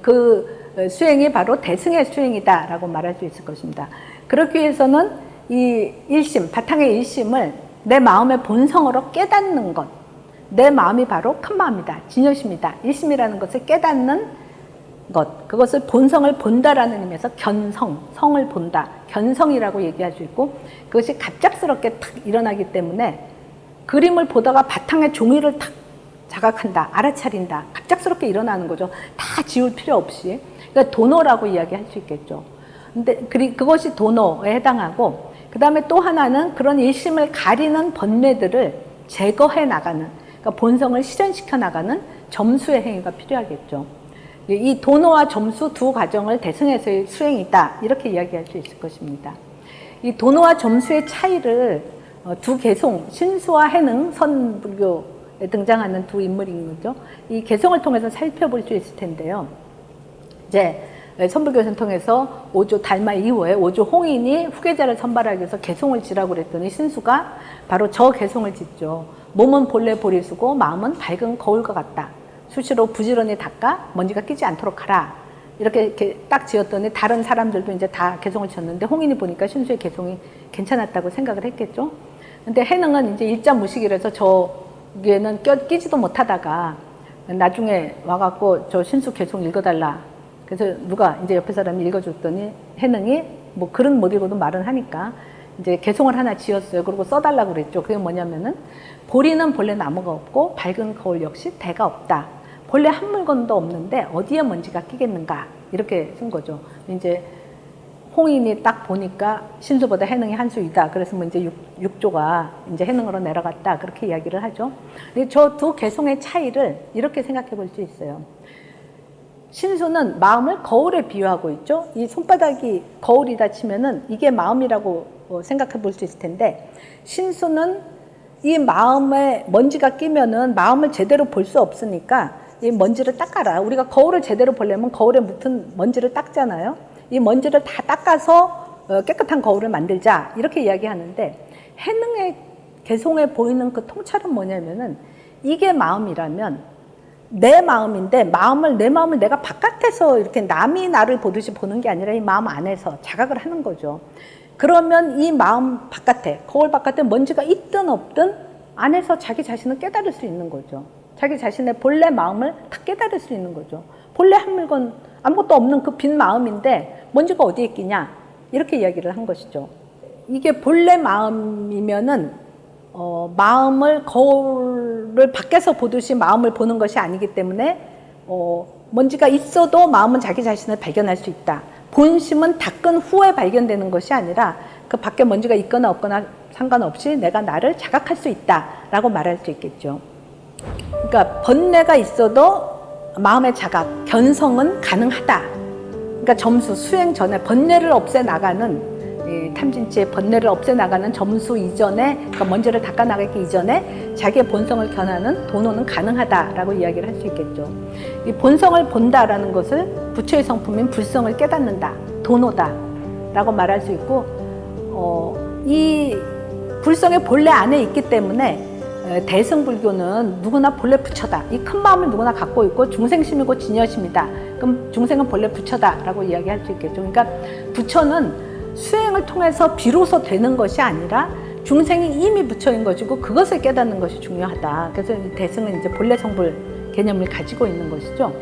그 수행이 바로 대승의 수행이다라고 말할 수 있을 것입니다. 그렇기 위해서는 이 일심, 바탕의 일심을 내 마음의 본성으로 깨닫는 것, 내 마음이 바로 큰 마음이다, 진여심이다, 일심이라는 것을 깨닫는 것, 그것을 본성을 본다라는 의미에서 견성, 성을 본다, 견성이라고 얘기할 수 있고, 그것이 갑작스럽게 탁 일어나기 때문에 그림을 보다가 바탕에 종이를 탁 자각한다, 알아차린다, 갑작스럽게 일어나는 거죠. 다 지울 필요 없이. 그러니까 도노라고 이야기할 수 있겠죠. 근데 그것이 도노에 해당하고, 그 다음에 또 하나는 그런 일심을 가리는 번뇌들을 제거해 나가는, 그러니까 본성을 실현시켜 나가는 점수의 행위가 필요하겠죠. 이 도노와 점수 두 과정을 대승에서의 수행이다. 이렇게 이야기할 수 있을 것입니다. 이 도노와 점수의 차이를 두 개송, 신수와 해능, 선불교에 등장하는 두 인물인 거죠. 이 개송을 통해서 살펴볼 수 있을 텐데요. 이제 선불교에서 통해서 오조 달마 이후에 오조 홍인이 후계자를 선발하기 위해서 개송을 지라고 그랬더니 신수가 바로 저 개송을 짓죠. 몸은 본래 보리수고 마음은 밝은 거울과 같다. 수시로 부지런히 닦아 먼지가 끼지 않도록 하라. 이렇게 딱 지었더니 다른 사람들도 이제 다 개송을 지었는데 홍인이 보니까 신수의 개송이 괜찮았다고 생각을 했겠죠. 근데 해능은 이제 일자무식이라서 저기에는 끼지도 못하다가 나중에 와갖고 저 신수 개송 읽어달라. 그래서 누가 이제 옆에 사람이 읽어줬더니 해능이 뭐 글은 못 읽어도 말은 하니까 이제 개송을 하나 지었어요. 그리고 써달라고 그랬죠. 그게 뭐냐면은 보리는 본래 나무가 없고 밝은 거울 역시 대가 없다. 본래 한 물건도 없는데 어디에 먼지가 끼겠는가 이렇게 쓴 거죠. 이제 홍인이 딱 보니까 신수보다 해능이 한 수이다. 그래서 뭐 이제 육조가 이제 해능으로 내려갔다 그렇게 이야기를 하죠. 저 두 개송의 차이를 이렇게 생각해 볼 수 있어요. 신수는 마음을 거울에 비유하고 있죠. 이 손바닥이 거울이다 치면은 이게 마음이라고 생각해 볼 수 있을 텐데 신수는 이 마음에 먼지가 끼면은 마음을 제대로 볼 수 없으니까 이 먼지를 닦아라. 우리가 거울을 제대로 보려면 거울에 묻은 먼지를 닦잖아요. 이 먼지를 다 닦아서 깨끗한 거울을 만들자 이렇게 이야기하는데 해능의 개송에 보이는 그 통찰은 뭐냐면은 이게 마음이라면 내 마음인데 내 마음을 내가 바깥에서 이렇게 남이 나를 보듯이 보는 게 아니라 이 마음 안에서 자각을 하는 거죠. 그러면 이 마음 바깥에 거울 바깥에 먼지가 있든 없든 안에서 자기 자신을 깨달을 수 있는 거죠. 자기 자신의 본래 마음을 다 깨달을 수 있는 거죠. 본래 한 물건 아무것도 없는 그 빈 마음인데 먼지가 어디에 끼냐 이렇게 이야기를 한 것이죠. 이게 본래 마음이면은 마음을 거울을 밖에서 보듯이 마음을 보는 것이 아니기 때문에 먼지가 있어도 마음은 자기 자신을 발견할 수 있다. 본심은 닦은 후에 발견되는 것이 아니라 그 밖에 먼지가 있거나 없거나 상관없이 내가 나를 자각할 수 있다라고 말할 수 있겠죠. 그러니까 번뇌가 있어도 마음의 자각, 견성은 가능하다. 그러니까 점수, 수행 전에 번뇌를 없애나가는 탐진치의 번뇌를 없애나가는 점수 이전에, 그러니까 먼지를 닦아나가기 이전에 자기의 본성을 견하는 도노는 가능하다라고 이야기를 할 수 있겠죠. 이 본성을 본다라는 것을 부처의 성품인 불성을 깨닫는다, 도노다라고 말할 수 있고, 이 불성의 본래 안에 있기 때문에 대승불교는 누구나 본래 부처다. 이 큰 마음을 누구나 갖고 있고 중생심이고 진여심이다. 그럼 중생은 본래 부처다라고 이야기할 수 있겠죠. 그러니까 부처는 수행을 통해서 비로소 되는 것이 아니라 중생이 이미 부처인 것이고 그것을 깨닫는 것이 중요하다. 그래서 이 대승은 이제 본래 성불 개념을 가지고 있는 것이죠.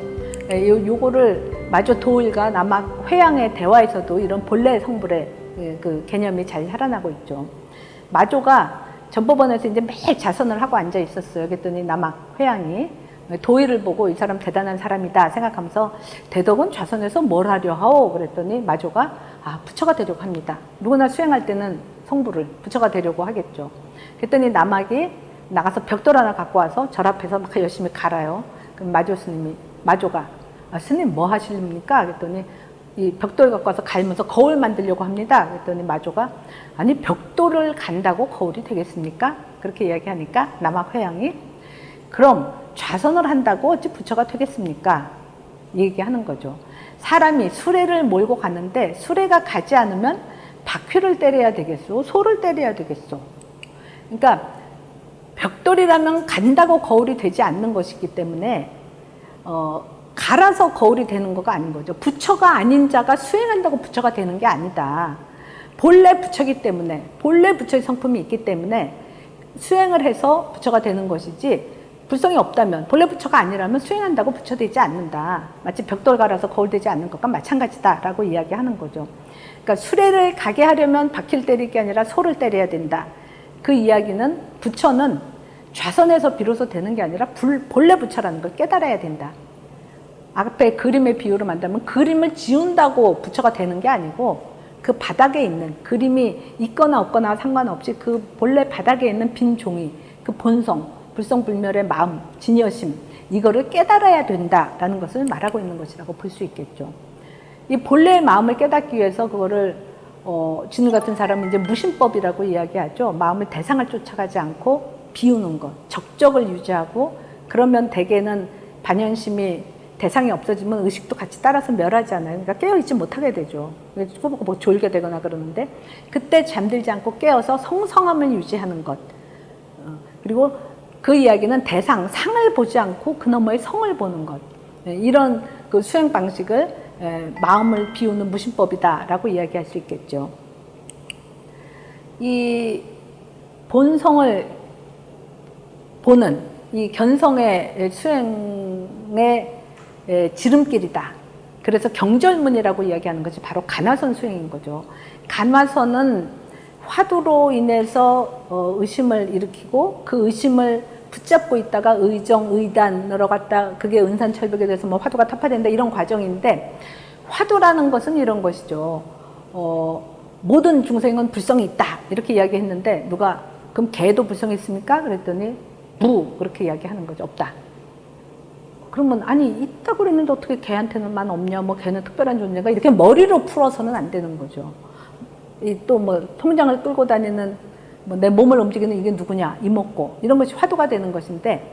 요거를 마조 도일과 남학 회양의 대화에서도 이런 본래 성불의 그 개념이 잘 살아나고 있죠. 마조가 전법원에서 이제 매일 자선을 하고 앉아 있었어요. 그랬더니 남학 회양이 도일을 보고 이 사람 대단한 사람이다 생각하면서 대덕은 좌선에서 뭘 하려 하오? 그랬더니 마조가 부처가 되려고 합니다. 누구나 수행할 때는 성불을 부처가 되려고 하겠죠. 그랬더니 남학이 나가서 벽돌 하나 갖고 와서 절 앞에서 막 열심히 갈아요. 그럼 마조가 스님 뭐 하십니까? 그랬더니 이 벽돌 갖고 와서 갈면서 거울 만들려고 합니다. 그랬더니 마조가 아니 벽돌을 간다고 거울이 되겠습니까? 그렇게 이야기하니까 남학 회양이 그럼 좌선을 한다고 어찌 부처가 되겠습니까? 얘기하는 거죠. 사람이 수레를 몰고 가는데 수레가 가지 않으면 바퀴를 때려야 되겠소? 소를 때려야 되겠소? 그러니까 벽돌이라면 간다고 거울이 되지 않는 것이기 때문에 갈아서 거울이 되는 거가 아닌 거죠. 부처가 아닌 자가 수행한다고 부처가 되는 게 아니다. 본래 부처이기 때문에 본래 부처의 성품이 있기 때문에 수행을 해서 부처가 되는 것이지 불성이 없다면 본래 부처가 아니라면 수행한다고 부처 되지 않는다. 마치 벽돌 갈아서 거울 되지 않는 것과 마찬가지다라고 이야기하는 거죠. 그러니까 수레를 가게 하려면 바퀴를 때릴 게 아니라 소를 때려야 된다. 그 이야기는 부처는 좌선에서 비로소 되는 게 아니라 본래 부처라는 걸 깨달아야 된다. 앞에 그림의 비유로 만들면 그림을 지운다고 부처가 되는 게 아니고 그 바닥에 있는 그림이 있거나 없거나 상관없이 그 본래 바닥에 있는 빈 종이 그 본성 불성불멸의 마음, 진여심, 이거를 깨달아야 된다라는 것을 말하고 있는 것이라고 볼 수 있겠죠. 이 본래의 마음을 깨닫기 위해서 그거를 진우 같은 사람은 이제 무심법이라고 이야기하죠. 마음의 대상을 쫓아가지 않고 비우는 것, 적적을 유지하고, 그러면 대개는 반연심이 대상이 없어지면 의식도 같이 따라서 멸하잖아요. 그러니까 깨어있지 못하게 되죠. 뭐 졸게 되거나 그러는데, 그때 잠들지 않고 깨어서 성성함을 유지하는 것. 그리고 그 이야기는 대상, 상을 보지 않고 그 너머의 성을 보는 것. 이런 그 수행 방식을 마음을 비우는 무심법이다라고 이야기할 수 있겠죠. 이 본성을 보는 이 견성의 수행의 지름길이다. 그래서 경절문이라고 이야기하는 것이 바로 간화선 수행인 거죠. 간화선은 화두로 인해서 의심을 일으키고, 그 의심을 붙잡고 있다가 의정, 의단으로 갔다, 그게 은산철벽에 대해서 뭐 화두가 타파된다, 이런 과정인데, 화두라는 것은 이런 것이죠. 모든 중생은 불성이 있다, 이렇게 이야기했는데, 누가 그럼 개도 불성이 있습니까? 그랬더니 무, 그렇게 이야기하는 거죠. 없다. 그러면 아니 있다고 그랬는데 어떻게 개한테는만 없냐, 뭐 개는 특별한 존재가, 이렇게 머리로 풀어서는 안 되는 거죠. 또 뭐 통장을 끌고 다니는, 뭐 내 몸을 움직이는 이게 누구냐, 이목고, 이런 것이 화두가 되는 것인데,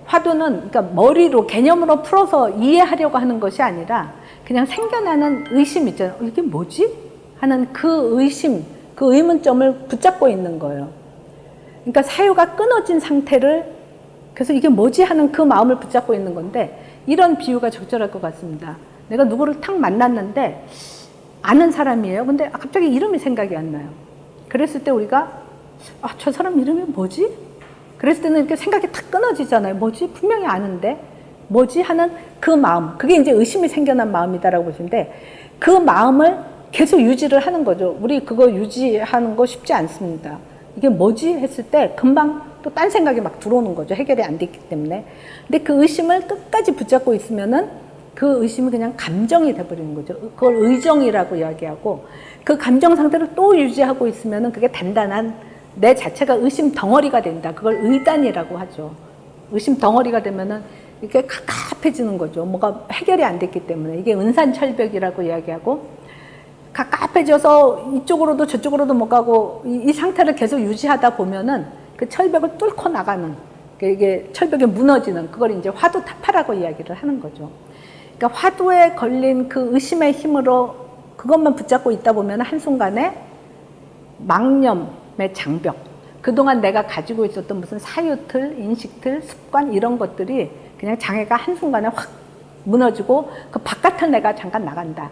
화두는 그러니까 머리로 개념으로 풀어서 이해하려고 하는 것이 아니라 그냥 생겨나는 의심 있잖아요. 이게 뭐지? 하는 그 의심, 그 의문점을 붙잡고 있는 거예요. 그러니까 사유가 끊어진 상태를, 그래서 이게 뭐지 하는 그 마음을 붙잡고 있는 건데, 이런 비유가 적절할 것 같습니다. 내가 누구를 탁 만났는데 아는 사람이에요. 근데 갑자기 이름이 생각이 안 나요. 그랬을 때 우리가 저 사람 이름이 뭐지? 그랬을 때는 이렇게 생각이 탁 끊어지잖아요. 뭐지? 분명히 아는데 뭐지? 하는 그 마음, 그게 이제 의심이 생겨난 마음이다라고 보시는데, 그 마음을 계속 유지를 하는 거죠. 우리 그거 유지하는 거 쉽지 않습니다. 이게 뭐지? 했을 때 금방 또 딴 생각이 막 들어오는 거죠. 해결이 안 됐기 때문에. 근데 그 의심을 끝까지 붙잡고 있으면은 그 의심이 그냥 감정이 돼버리는 거죠. 그걸 의정이라고 이야기하고, 그 감정 상태를 또 유지하고 있으면은 그게 단단한 내 자체가 의심 덩어리가 된다. 그걸 의단이라고 하죠. 의심 덩어리가 되면은 이렇게 갑갑해지는 거죠. 뭐가 해결이 안 됐기 때문에. 이게 은산철벽이라고 이야기하고, 갑갑해져서 이쪽으로도 저쪽으로도 못 가고 이 상태를 계속 유지하다 보면은 그 철벽을 뚫고 나가는, 이게 철벽이 무너지는, 그걸 이제 화두타파라고 이야기를 하는 거죠. 그러니까 화두에 걸린 그 의심의 힘으로 그것만 붙잡고 있다 보면 한순간에 망념의 장벽, 그동안 내가 가지고 있었던 무슨 사유틀, 인식틀, 습관, 이런 것들이 그냥 장애가 한순간에 확 무너지고 그 바깥을 내가 잠깐 나간다.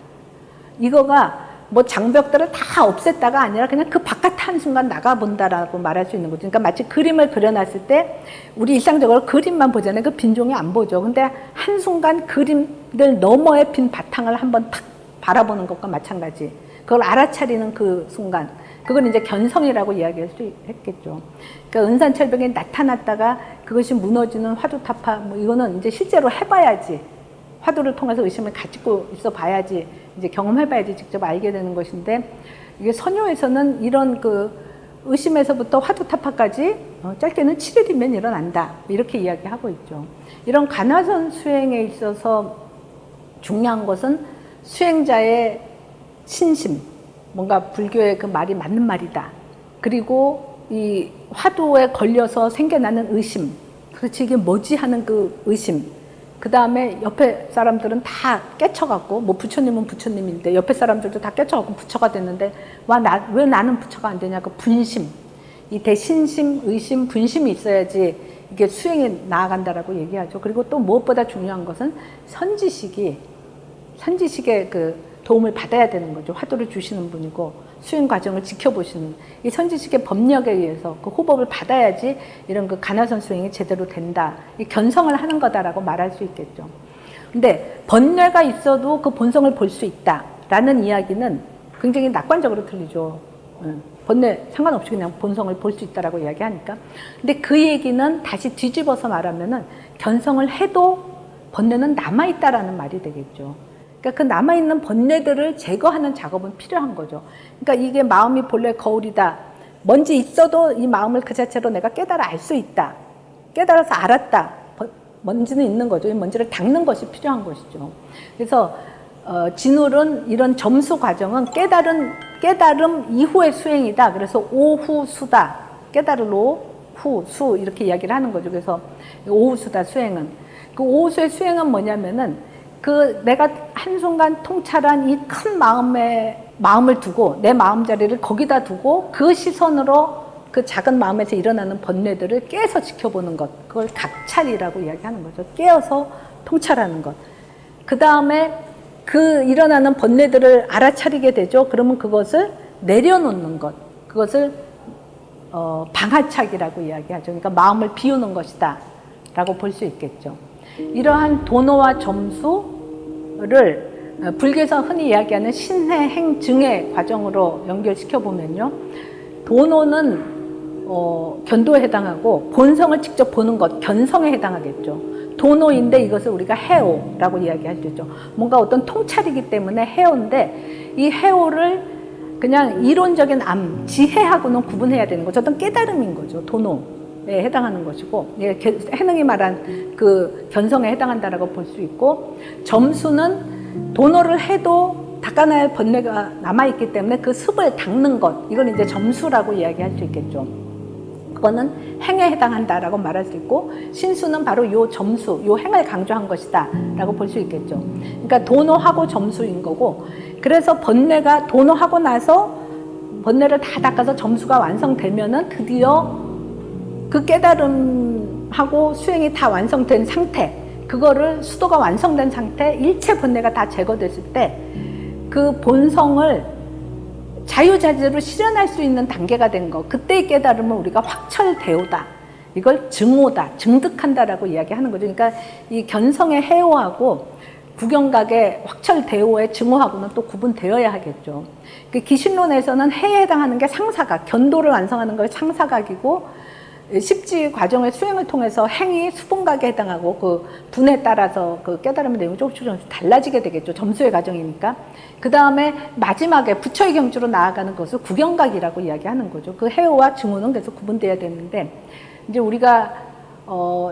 이거가 뭐 장벽들을 다 없앴다가 아니라 그냥 그 바깥 한순간 나가본다라고 말할 수 있는 거죠. 그러니까 마치 그림을 그려놨을 때 우리 일상적으로 그림만 보잖아요. 그 빈 종이 안 보죠. 근데 한순간 그림들 너머의 빈 바탕을 한번 탁 바라보는 것과 마찬가지. 그걸 알아차리는 그 순간, 그걸 이제 견성이라고 이야기할 수 있겠죠. 그러니까 은산철벽이 나타났다가 그것이 무너지는 화두타파, 뭐 이거는 이제 실제로 해봐야지, 화두를 통해서 의심을 가지고 있어 봐야지, 이제 경험해봐야지 직접 알게 되는 것인데, 이게 선효에서는 이런 그 의심에서부터 화두타파까지 짧게는 7일이면 일어난다, 이렇게 이야기하고 있죠. 이런 간화선 수행에 있어서 중요한 것은 수행자의 신심, 뭔가 불교의 그 말이 맞는 말이다. 그리고 이 화두에 걸려서 생겨나는 의심, 그렇지 이게 뭐지 하는 그 의심, 그 다음에 옆에 사람들은 다 깨쳐갖고, 뭐 부처님은 부처님인데 옆에 사람들도 다 깨쳐갖고 부처가 됐는데 왜 나는 부처가 안 되냐, 그 분심, 이 대신심, 의심, 분심이 있어야지 이게 수행에 나아간다라고 얘기하죠. 그리고 또 무엇보다 중요한 것은 선지식의 그 도움을 받아야 되는 거죠. 화두를 주시는 분이고 수행 과정을 지켜보시는 이 선지식의 법력에 의해서 그 호법을 받아야지 이런 그 간화선 수행이 제대로 된다, 이 견성을 하는 거다라고 말할 수 있겠죠. 근데 번뇌가 있어도 그 본성을 볼 수 있다라는 이야기는 굉장히 낙관적으로 들리죠. 번뇌 상관없이 그냥 본성을 볼 수 있다라고 이야기하니까. 근데 그 얘기는 다시 뒤집어서 말하면은 견성을 해도 번뇌는 남아있다라는 말이 되겠죠. 그러니까 그 남아있는 번뇌들을 제거하는 작업은 필요한 거죠. 그러니까 이게 마음이 본래 거울이다. 뭔지 있어도 이 마음을 그 자체로 내가 깨달아 알 수 있다. 깨달아서 알았다. 먼지는 있는 거죠. 이 먼지를 닦는 것이 필요한 것이죠. 그래서 진울은 이런 점수 과정은 깨달음 이후의 수행이다. 그래서 오후수다. 깨달을 오후수 이렇게 이야기를 하는 거죠. 그래서 오후수다 수행은. 그 오후수의 수행은 뭐냐면은 그 내가 한순간 통찰한 이 큰 마음을 두고 내 마음자리를 거기다 두고 그 시선으로 그 작은 마음에서 일어나는 번뇌들을 깨서 지켜보는 것. 그걸 각찰이라고 이야기하는 거죠. 깨어서 통찰하는 것. 그 다음에 그 일어나는 번뇌들을 알아차리게 되죠. 그러면 그것을 내려놓는 것. 그것을 방하착이라고 이야기하죠. 그러니까 마음을 비우는 것이다 라고 볼 수 있겠죠. 이러한 도노와 점수를 불교에서 흔히 이야기하는 신해 행증의 과정으로 연결시켜 보면요. 도노는 견도에 해당하고 본성을 직접 보는 것, 견성에 해당하겠죠. 도노인데 이것을 우리가 해오라고 이야기할 수 있죠. 뭔가 어떤 통찰이기 때문에 해오인데 이 해오를 그냥 이론적인 지혜하고는 구분해야 되는 거죠. 어떤 깨달음인 거죠. 도노에 해당하는 것이고 해능이 말한 그 견성에 해당한다라고 볼 수 있고 점수는 도노를 해도 닦아놔야 할 번뇌가 남아있기 때문에 그 습을 닦는 것 이걸 이제 점수라고 이야기할 수 있겠죠. 그거는 행에 해당한다라고 말할 수 있고 신수는 바로 요 점수, 요 행을 강조한 것이다 라고 볼 수 있겠죠. 그러니까 도노하고 점수인 거고 그래서 번뇌가 도노하고 나서 번뇌를 다 닦아서 점수가 완성되면은 드디어 그 깨달음하고 수행이 다 완성된 상태 그거를 수도가 완성된 상태 일체 번뇌가 다 제거됐을 때 그 본성을 자유자재로 실현할 수 있는 단계가 된 거. 그때의 깨달음은 우리가 확철대오다. 이걸 증오다, 증득한다라고 이야기하는 거죠. 그러니까 이 견성의 해오하고 구경각의 확철대오의 증오하고는 또 구분되어야 하겠죠. 그 기신론에서는 해에 해당하는 게 상사각, 견도를 완성하는 걸 상사각이고 십지 과정의 수행을 통해서 행이 수분각에 해당하고 그 분에 따라서 그 깨달음의 내용이 조금씩 달라지게 되겠죠. 점수의 과정이니까. 그 다음에 마지막에 부처의 경지로 나아가는 것을 구경각이라고 이야기하는 거죠. 그 해오와 증오는 계속 구분돼야 되는데 이제 우리가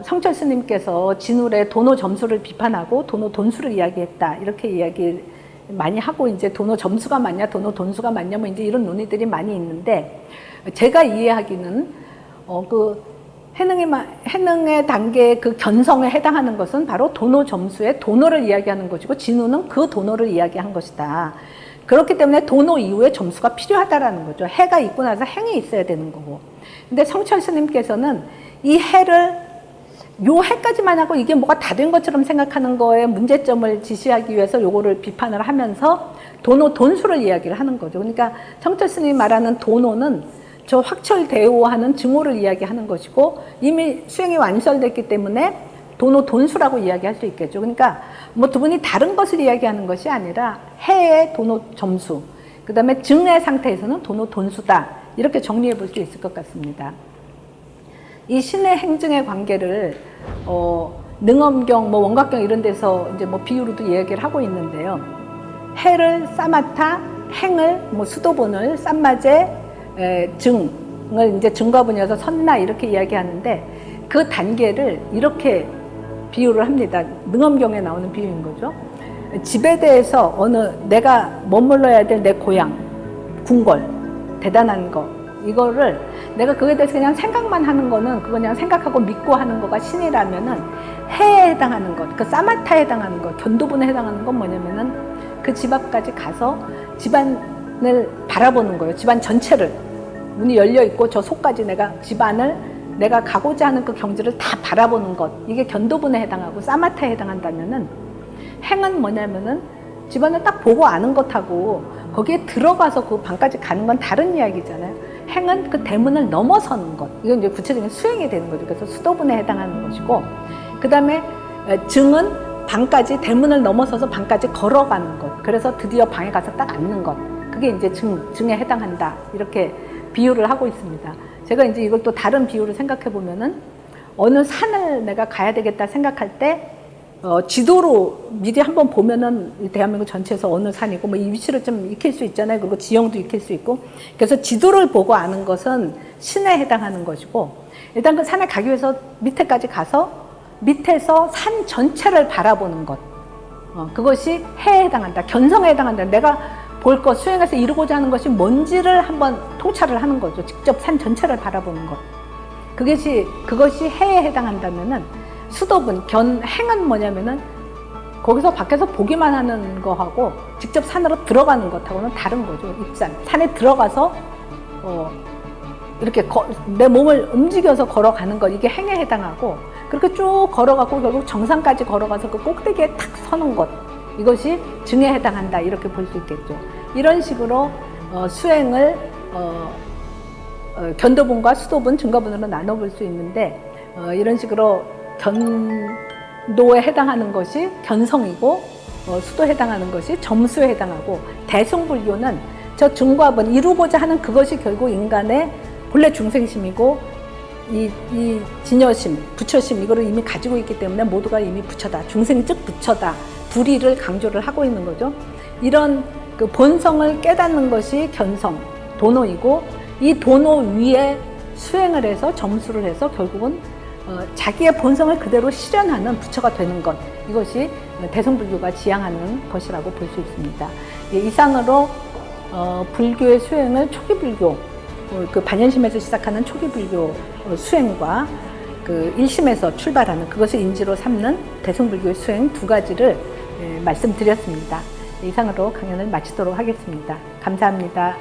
성철 스님께서 진울의 도노 점수를 비판하고 도노 돈수를 이야기했다 이렇게 이야기 많이 하고 이제 도노 점수가 맞냐 도노 돈수가 맞냐 뭐 이제 이런 논의들이 많이 있는데 제가 이해하기는 그 해능의 단계의 그 견성에 해당하는 것은 바로 도노 점수의 도노를 이야기하는 것이고 진우는 그 도노를 이야기한 것이다. 그렇기 때문에 도노 이후에 점수가 필요하다라는 거죠. 해가 있고 나서 행이 있어야 되는 거고. 근데 성철 스님께서는 이 해를 요 해까지만 하고 이게 뭐가 다 된 것처럼 생각하는 거에 문제점을 지시하기 위해서 요거를 비판을 하면서 도노 돈수를 이야기를 하는 거죠. 그러니까 성철 스님이 말하는 도노는 저 확철대오하는 증오를 이야기하는 것이고 이미 수행이 완설됐기 때문에 도노 돈수라고 이야기할 수 있겠죠. 그러니까 뭐 두 분이 다른 것을 이야기하는 것이 아니라 해의 도노 점수, 그 다음에 증의 상태에서는 도노 돈수다 이렇게 정리해 볼 수 있을 것 같습니다. 이 신의 행증의 관계를 능엄경, 뭐 원각경 이런 데서 이제 뭐 비유로도 이야기를 하고 있는데요. 해를 싸마타, 행을 뭐 수도본을 쌈마제 증을 이제 증과분이어서 선나 이렇게 이야기하는데 그 단계를 이렇게 비유를 합니다. 능엄경에 나오는 비유인 거죠. 집에 대해서 내가 머물러야 될 내 고향, 궁궐, 대단한 거 이거를 내가 그거에 대해서 그냥 생각만 하는 거는 그거 그냥 생각하고 믿고 하는 거가 신이라면은 해에 해당하는 것, 그 사마타에 해당하는 것, 견도분에 해당하는 건 뭐냐면은 그 집 앞까지 가서 집안을 바라보는 거예요. 집안 전체를. 문이 열려 있고 저 속까지 집안을 내가 가고자 하는 그 경지를 다 바라보는 것. 이게 견도분에 해당하고 사마타에 해당한다면은 행은 뭐냐면은 집안을 딱 보고 아는 것하고 거기에 들어가서 그 방까지 가는 건 다른 이야기잖아요. 행은 그 대문을 넘어서는 것. 이건 이제 구체적인 수행이 되는 거죠. 그래서 수도분에 해당하는 것이고, 그 다음에 증은 방까지 대문을 넘어서서 방까지 걸어가는 것. 그래서 드디어 방에 가서 딱 앉는 것. 그게 이제 증에 해당한다. 이렇게 비유를 하고 있습니다. 제가 이제 이걸 또 다른 비유를 생각해 보면은 어느 산을 내가 가야 되겠다 생각할 때 지도로 미리 한번 보면은 대한민국 전체에서 어느 산이고 뭐 이 위치를 좀 익힐 수 있잖아요. 그리고 지형도 익힐 수 있고. 그래서 지도를 보고 아는 것은 신에 해당하는 것이고, 일단 그 산에 가기 위해서 밑에까지 가서 밑에서 산 전체를 바라보는 것. 그것이 해에 해당한다. 견성에 해당한다. 내가 볼 것, 수행에서 이루고자 하는 것이 뭔지를 한번 통찰을 하는 거죠. 직접 산 전체를 바라보는 것. 그것이 해에 해당한다면은 수도분, 행은 뭐냐면은 거기서 밖에서 보기만 하는 거하고 직접 산으로 들어가는 것하고는 다른 거죠. 입산. 산에 들어가서 이렇게 내 몸을 움직여서 걸어가는 것, 이게 행에 해당하고, 그렇게 쭉 걸어가고 결국 정상까지 걸어가서 그 꼭대기에 탁 서는 것, 이것이 증에 해당한다, 이렇게 볼 수 있겠죠. 이런 식으로 수행을 견도분과 수도분, 증거분으로 나눠볼 수 있는데, 이런 식으로 견도에 해당하는 것이 견성이고, 수도에 해당하는 것이 점수에 해당하고, 대승불교는 저 증과분, 이루고자 하는 그것이 결국 인간의 본래 중생심이고, 이 진여심, 부처심, 이거를 이미 가지고 있기 때문에 모두가 이미 부처다, 중생 즉 부처다, 불의를 강조를 하고 있는 거죠. 이런 그 본성을 깨닫는 것이 견성, 도노이고, 이 도노 위에 수행을 해서 점수를 해서 결국은 자기의 본성을 그대로 실현하는 부처가 되는 것, 이것이 대승불교가 지향하는 것이라고 볼 수 있습니다. 이상으로 불교의 수행을 초기불교, 그 반연심에서 시작하는 초기불교 수행과 그 일심에서 출발하는 그것을 인지로 삼는 대승불교의 수행 두 가지를 말씀드렸습니다. 이상으로 강연을 마치도록 하겠습니다. 감사합니다.